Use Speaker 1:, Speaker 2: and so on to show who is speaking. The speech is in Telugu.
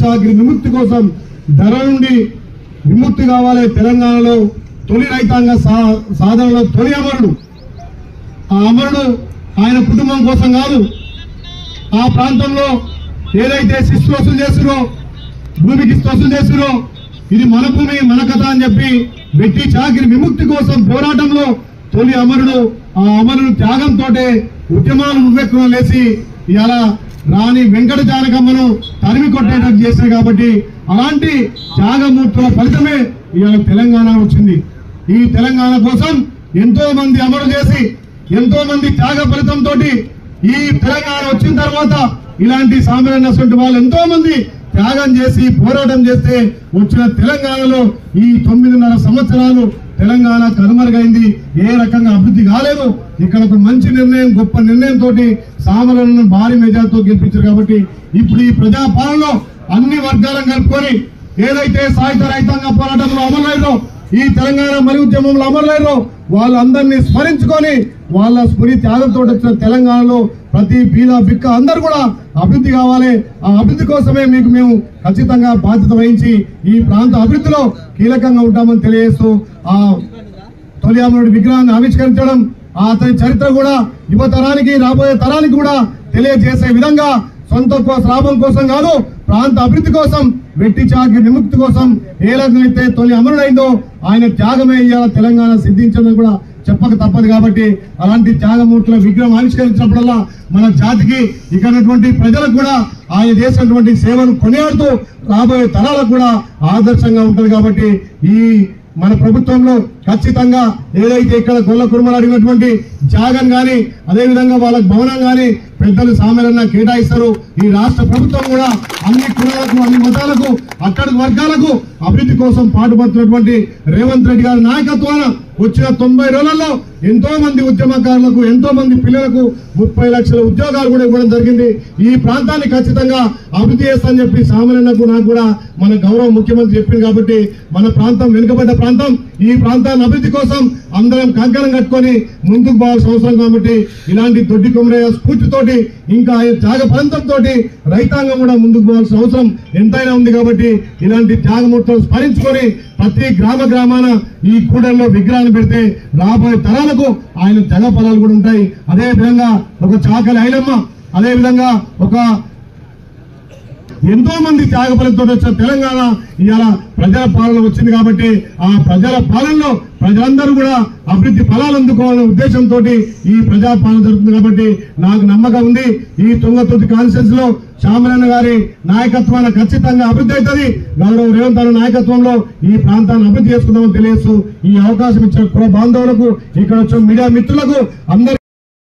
Speaker 1: చాకరీ విముక్తి కోసం ధర నుండి విముక్తి కావాలి. తెలంగాణలో తొలి రైతాంగ సాధనలో తొలి అమరుడు. ఆ అమరుడు ఆయన కుటుంబం కోసం కాదు, ఆ ప్రాంతంలో ఏదైతే శిస్తు వసూలు చేసిరో, భూమికి వసూలు చేసిరో, ఇది మన భూమి మన కథ అని చెప్పి వెట్టి చాకిరి విముక్తి కోసం పోరాటంలో తొలి అమరుడు. ఆ అమరుడు త్యాగంతో ఉద్యమాలు ఉవ్వెక్కున లేచి ఇలా రాణి వెంకట జానకమ్మను తరిమి కొట్టేటట్టు చేశారు. కాబట్టి అలాంటి త్యాగమూర్తుల ఫలితమే ఇవాళ తెలంగాణ వచ్చింది. ఈ తెలంగాణ కోసం ఎంతో మంది అమలు చేసి, ఎంతో మంది త్యాగ ఫలితంతో ఈ తెలంగాణ వచ్చిన తర్వాత ఇలాంటి సామాన్య వాళ్ళు ఎంతో మంది త్యాగం చేసి పోరాటం చేస్తే వచ్చిన తెలంగాణలో ఈ 9.5 సంవత్సరాలు తెలంగాణ కనుమరుగైంది. ఏ రకంగా అభివృద్ధి కాలేదు. ఇక్కడ ఒక మంచి నిర్ణయం, గొప్ప నిర్ణయంతో సామాన్యులను భారీ మెజార్టీతో గెలిపించారు. కాబట్టి ఇప్పుడు ఈ ప్రజాపాలనలో అన్ని వర్గాలను కలుపుకొని ఏదైతే సాయుధ రైతాంగ పోరాటంలో అమలయ్యారో, ఈ తెలంగాణ మరి ఉద్యమంలో అమలయ్యారో వాళ్ళందరినీ స్మరించుకొని వాళ్ళ స్ఫూర్తి త్యాగంతో వచ్చిన తెలంగాణలో ప్రతి బీద బిక్క అందరూ కూడా అభివృద్ధి కావాలి. ఆ అభివృద్ధి కోసమే మేము ఖచ్చితంగా బాధ్యత వహించి ఈ ప్రాంత అభివృద్ధిలో కీలకంగా ఉంటామని తెలియజేస్తూ ఆ తొలి అమరుడి విగ్రహాన్ని ఆవిష్కరించడం, అతని చరిత్ర కూడా యువతరానికి రాబోయే తరానికి కూడా తెలియజేసే విధంగా సొంత లాభం కోసం కాదు, ప్రాంత అభివృద్ధి కోసం, వెట్టి చాకిరి విముక్తి కోసం ఏ రకమైతే తొలి అమరుడైందో ఆయన త్యాగమే ఇవాళ తెలంగాణ సిద్ధించడం కూడా చెప్పక తప్పదు. కాబట్టి అలాంటి త్యాగమూర్తుల విగ్రహం ఆవిష్కరించినప్పుడల్లా మన జాతికి ఇక్కడటువంటి ప్రజలకు కూడా ఆయన చేసినటువంటి సేవను కొనియాడుతూ రాబోయే తరాలకు కూడా ఆదర్శంగా ఉంటుంది. కాబట్టి ఈ మన ప్రభుత్వంలో ఖచ్చితంగా ఏదైతే ఇక్కడ గొల్ల కుర్మలు అడిగినటువంటి జాగం గాని, అదేవిధంగా వాళ్ళకి భవనం గాని పెద్దలు సామాన్యంగా కేటాయిస్తారు. ఈ రాష్ట్ర ప్రభుత్వం కూడా అన్ని కులాలకు, అన్ని మతాలకు, అక్కడి వర్గాలకు అభివృద్ధి కోసం పాటుపడుతున్నటువంటి రేవంత్ రెడ్డి గారి నాయకత్వాన వచ్చిన 90 రోజుల్లో ఎంతో మంది ఉద్యమకారులకు, ఎంతో మంది పిల్లలకు 30 లక్షల ఉద్యోగాలు కూడా ఇవ్వడం జరిగింది. ఈ ప్రాంతాన్ని ఖచ్చితంగా అభివృద్ధి చేస్తానని చెప్పి సామాన్యులకు నాకు కూడా మన గౌరవ ముఖ్యమంత్రి చెప్పింది. కాబట్టి మన ప్రాంతం వెనుకబడ్డ ప్రాంతం, ఈ ప్రాంతాన్ని అభివృద్ధి కోసం అందరం కంకణం కట్టుకొని ముందుకు పోవాల్సిన అవసరం. కాబట్టి ఇలాంటి దొడ్డి కొమరయ్య స్ఫూర్తితోటి, ఇంకా త్యాగ ఫలితంతో రైతాంగం కూడా ముందుకు పోవాల్సిన అవసరం ఎంతైనా ఉంది. కాబట్టి ఇలాంటి త్యాగమూర్తులు స్మరించుకొని ప్రతి గ్రామాన ఈ కూడల్లో విగ్రహాన్ని పెడితే రాబోయే తరాలకు ఆయన త్యాగ ఫలాలు కూడా ఉంటాయి. అదే విధంగా ఒక చాకలి ఐలమ్మ, అదే విధంగా ఒక ఎంతో మంది త్యాగ ఫలితంతో వచ్చిన తెలంగాణ ఇవాళ ప్రజల పాలన వచ్చింది. కాబట్టి ఆ ప్రజల పాలనలో ప్రజలందరూ కూడా అభివృద్ధి ఫలాలు అందుకోవాలనే ఉద్దేశంతో ఈ ప్రజాపాలన జరుగుతుంది. కాబట్టి నాకు నమ్మకం ఉంది, ఈ తుంగతుర్తి కాన్స్టిట్యూన్సీ లో శ్యామలన్న గారి నాయకత్వాన ఖచ్చితంగా అభివృద్ధి అవుతుంది. గౌరవ రేవంత్ రెడ్డి నాయకత్వంలో ఈ ప్రాంతాన్ని అభివృద్ధి చేసుకుందామని తెలియజేస్తూ ఈ అవకాశం ఇచ్చిన కుల బాంధవులకు, ఇక్కడ వచ్చిన మీడియా మిత్రులకు అందరూ